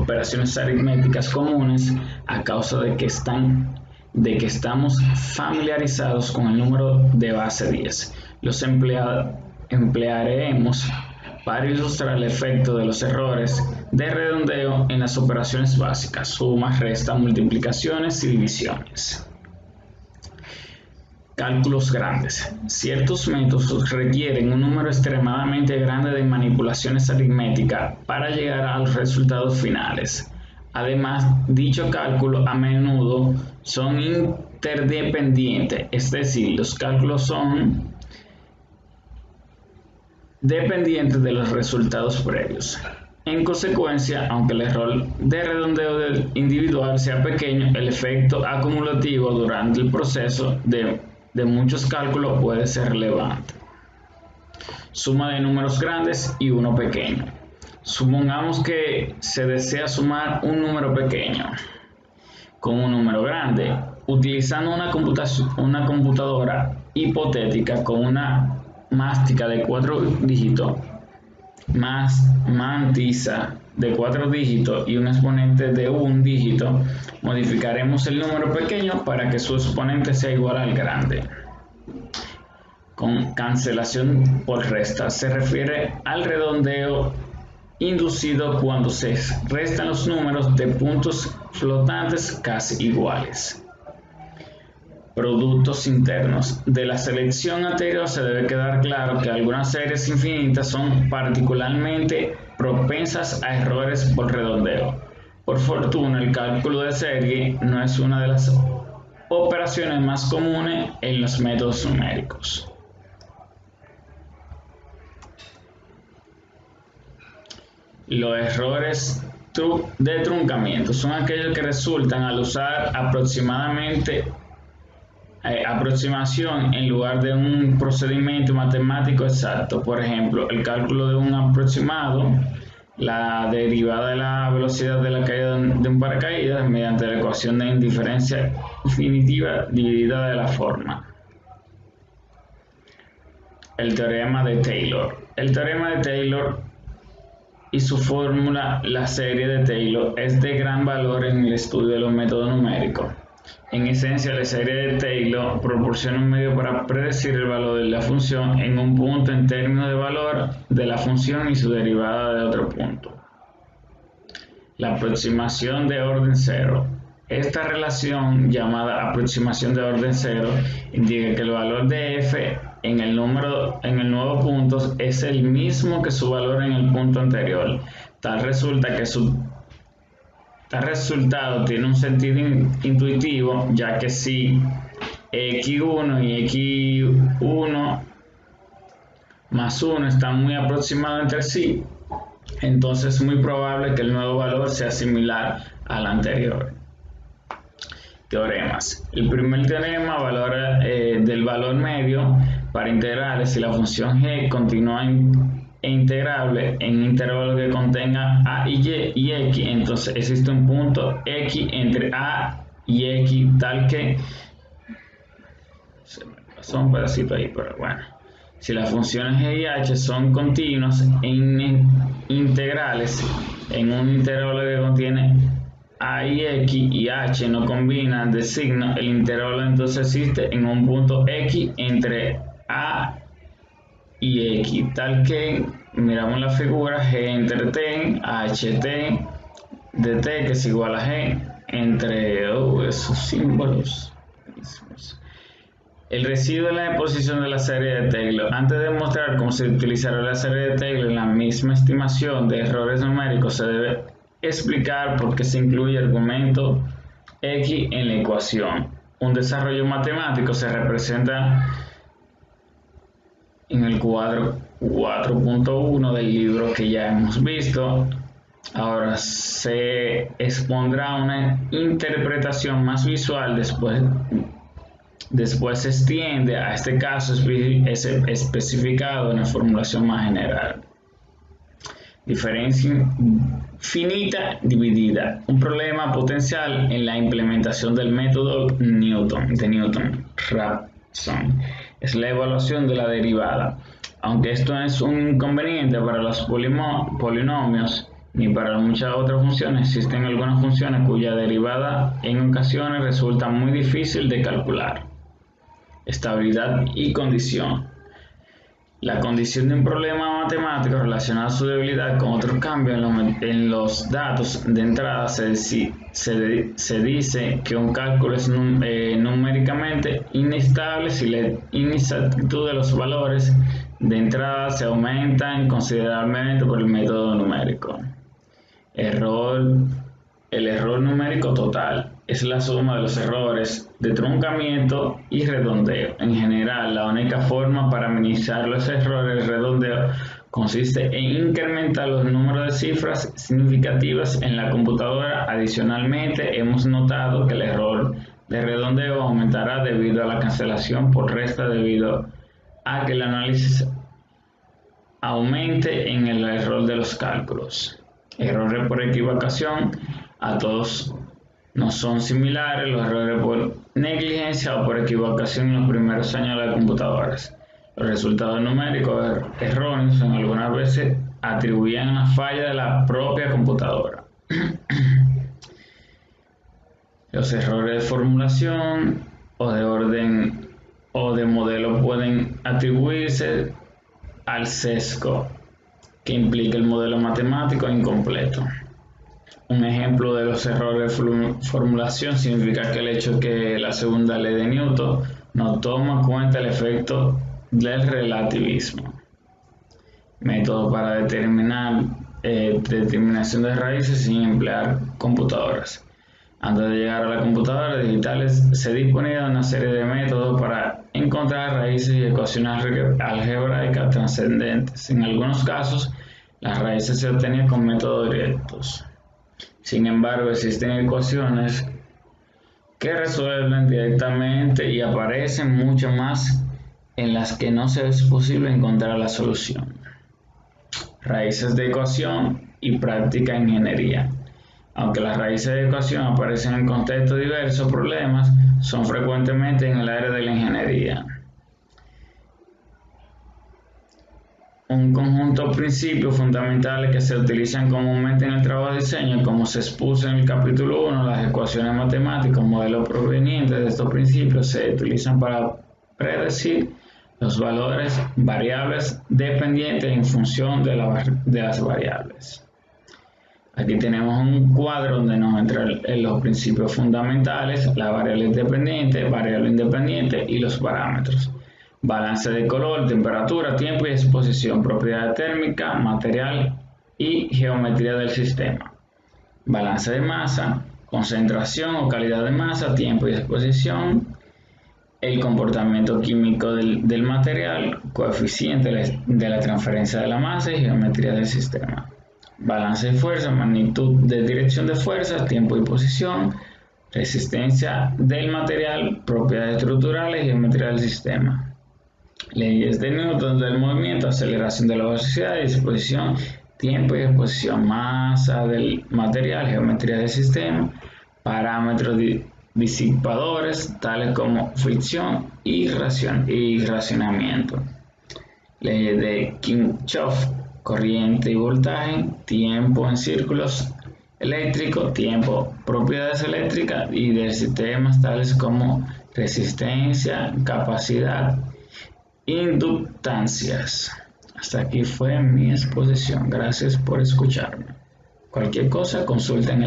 operaciones aritméticas comunes a causa de que estamos familiarizados con el número de base 10. Emplearemos para ilustrar el efecto de los errores de redondeo en las operaciones básicas: sumas, restas, multiplicaciones y divisiones. Cálculos grandes. Ciertos métodos requieren un número extremadamente grande de manipulaciones aritméticas para llegar a los resultados finales. Además, dicho cálculo a menudo son interdependientes, es decir, los cálculos son dependientes de los resultados previos. En consecuencia, aunque el error de redondeo del individual sea pequeño, el efecto acumulativo durante el proceso de muchos cálculos puede ser relevante. Suma de números grandes y uno pequeño. Supongamos que se desea sumar un número pequeño con un número grande, utilizando una computadora hipotética con una mástica de 4 dígitos, más mantisa de 4 dígitos y un exponente de 1 dígito. Modificaremos el número pequeño para que su exponente sea igual al grande. Con cancelación por resta se refiere al redondeo inducido cuando se restan los números de puntos flotantes casi iguales. Productos internos. De la selección anterior se debe quedar claro que algunas series infinitas son particularmente propensas a errores por redondeo. Por fortuna, el cálculo de serie no es una de las operaciones más comunes en los métodos numéricos. Los errores de truncamiento son aquellos que resultan al usar aproximación en lugar de un procedimiento matemático exacto. Por ejemplo, el cálculo de un aproximado, la derivada de la velocidad de la caída de un paracaídas mediante la ecuación de indiferencia infinitiva dividida de la forma. El teorema de Taylor. El teorema de Taylor y su fórmula, la serie de Taylor, es de gran valor en el estudio de los métodos numéricos. En esencia, la serie de Taylor proporciona un medio para predecir el valor de la función en un punto en términos de valor de la función y su derivada de otro punto. La aproximación de orden cero. Esta relación, llamada aproximación de orden cero, indica que el valor de f en el nuevo punto es el mismo que su valor en el punto anterior. Tal resultado tiene un sentido intuitivo, ya que si x1 y x1 más 1 están muy aproximados entre sí, entonces es muy probable que el nuevo valor sea similar al anterior. Teoremas. El primer teorema valora del valor medio para integrales. Si la función g continúa e integrable en un intervalo que contenga a y x, entonces existe un punto x entre a y x tal que se me pasó un pedacito ahí, pero bueno. Si las funciones g y h son continuas e integrales en un intervalo que contiene a y x y h no combinan de signo, el intervalo entonces existe en un punto x entre a y x, tal que miramos la figura g entre t, ht de t, que es igual a g entre esos símbolos. El residuo de la exposición de la serie de Taylor. Antes de mostrar cómo se utilizará la serie de Taylor en la misma estimación de errores numéricos, se debe explicar por qué se incluye el argumento x en la ecuación. Un desarrollo matemático se representa en el cuadro 4.1 del libro que ya hemos visto. Ahora se expondrá una interpretación más visual, después se extiende a este caso especificado en la formulación más general. Diferencia finita dividida. Un problema potencial en la implementación del método de Newton-Raphson es la evaluación de la derivada. Aunque esto es un inconveniente para los polinomios ni para muchas otras funciones. Existen algunas funciones cuya derivada en ocasiones resulta muy difícil de calcular. Estabilidad y condición. La condición de un problema matemático relacionado a su debilidad con otros cambios en los datos de entrada se dice que un cálculo es numéricamente inestable si la inexactitud de los valores de entrada se aumentan considerablemente por el método numérico. El error numérico total es la suma de los errores de truncamiento y redondeo. En general, la única forma para minimizar los errores de redondeo consiste en incrementar los números de cifras significativas en la computadora. Adicionalmente, hemos notado que el error de redondeo aumentará debido a la cancelación por resta debido a que el análisis aumente en el error de los cálculos. Errores por equivocación a todos no son similares. Los errores por negligencia o por equivocación en los primeros años de las computadoras. Los resultados numéricos erróneos en algunas veces atribuían a falla de la propia computadora. Los errores de formulación o de orden o de modelo pueden atribuirse al sesgo que implica el modelo matemático incompleto. Un ejemplo de los errores de formulación significa que el hecho que la segunda ley de Newton no toma en cuenta el efecto del relativismo. Método para determinación de raíces sin emplear computadoras. Antes de llegar a las computadoras digitales se disponía de una serie de métodos para encontrar raíces y ecuaciones algebraicas trascendentes. En algunos casos, las raíces se obtenían con métodos directos. Sin embargo, existen ecuaciones que resuelven directamente y aparecen mucho más en las que no es posible encontrar la solución. Raíces de ecuación y práctica ingeniería. Aunque las raíces de ecuación aparecen en contextos diversos, problemas son frecuentemente en el área de la ingeniería. Un conjunto de principios fundamentales que se utilizan comúnmente en el trabajo de diseño, como se expuso en el capítulo 1, las ecuaciones matemáticas, modelos provenientes de estos principios, se utilizan para predecir los valores variables dependientes en función de las variables. Aquí tenemos un cuadro donde nos entran los principios fundamentales, la variable dependiente, variable independiente y los parámetros. Balance de color, temperatura, tiempo y exposición, propiedad térmica, material y geometría del sistema. Balance de masa, concentración o calidad de masa, tiempo y exposición, el comportamiento químico del material, coeficiente de la transferencia de la masa y geometría del sistema. Balance de fuerza, magnitud de dirección de fuerzas, tiempo y posición, resistencia del material, propiedades estructurales y geometría del sistema. Leyes de Newton del movimiento, aceleración de la velocidad, disposición, tiempo y exposición, masa del material, geometría del sistema, parámetros disipadores tales como fricción y racionamiento. Leyes de Kirchhoff, corriente y voltaje, tiempo en círculos eléctricos, tiempo, propiedades eléctricas y de sistemas tales como resistencia, capacidad, inductancias. Hasta aquí fue mi exposición. Gracias por escucharme. Cualquier cosa, consulten el